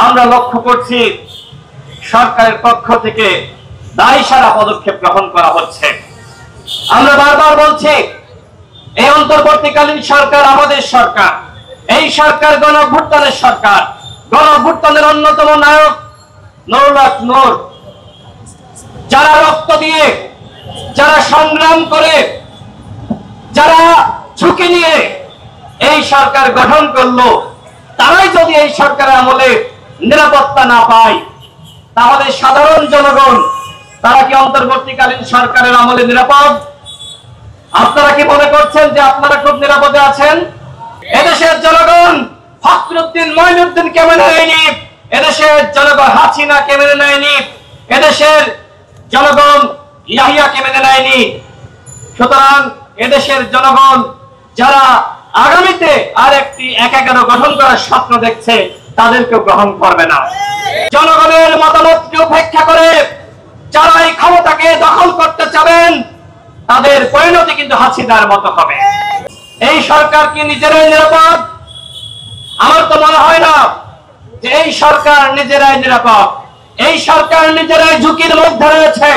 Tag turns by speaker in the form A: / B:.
A: আমরা লক্ষ্য করছি সরকারের পক্ষ থেকে দায়সারা পদক্ষেপ গ্রহণ করা হচ্ছে। আমরা বারবার বলছি এই অন্তর্বর্তীকালীন সরকার আমাদের সরকার, এই সরকার গণঅভ্যুত্থানের সরকার। গণঅভ্যুত্থানের অন্যতম নায়ক নূর, যারা রক্ত দিয়ে, যারা সংগ্রাম করে, যারা ঝুঁকি নিয়ে এই সরকার গঠন করলো, তারাই যদি এই সরকারের আমলে নিরাপত্তা না পায়, তাহলে সাধারণ জনগণ তারা কি অন্তর্বর্তীকালীন সরকারের আমলে নিরাপদ? আপনারা কি মনে করছেন যে আপনারা খুব নিরাপদে আছেন? এদেশের জনগণ ফখরুদ্দিন মঈনুদ্দিনকে মেনে নেয়নি, এদেশের জনগণ হাসিনাকে মেনে নেয়নি, এদেশের জনগণ ইয়াহিয়াকে মেনে নেয়নি। সুতরাং এদেশের জনগণ যারা আগামীতে আরেকটি ১১ গঠন করার স্বপ্ন দেখছে, তাদেরকেও গ্রহণ করবে না। জনগণের মতামতকে উপেক্ষা করে যারা এই ক্ষমতাকে দখল করতে চাবেন, তাদের পরিণতি কিন্তু হাসিনার মতো হবে। এই সরকার কি নিজেরাই নিরাপদ? আমার তো মনে হয় না যে এই সরকার নিজেরাই নিরাপদ। এই সরকার নিজেরাই ঝুঁকির মধ্যে রয়েছে।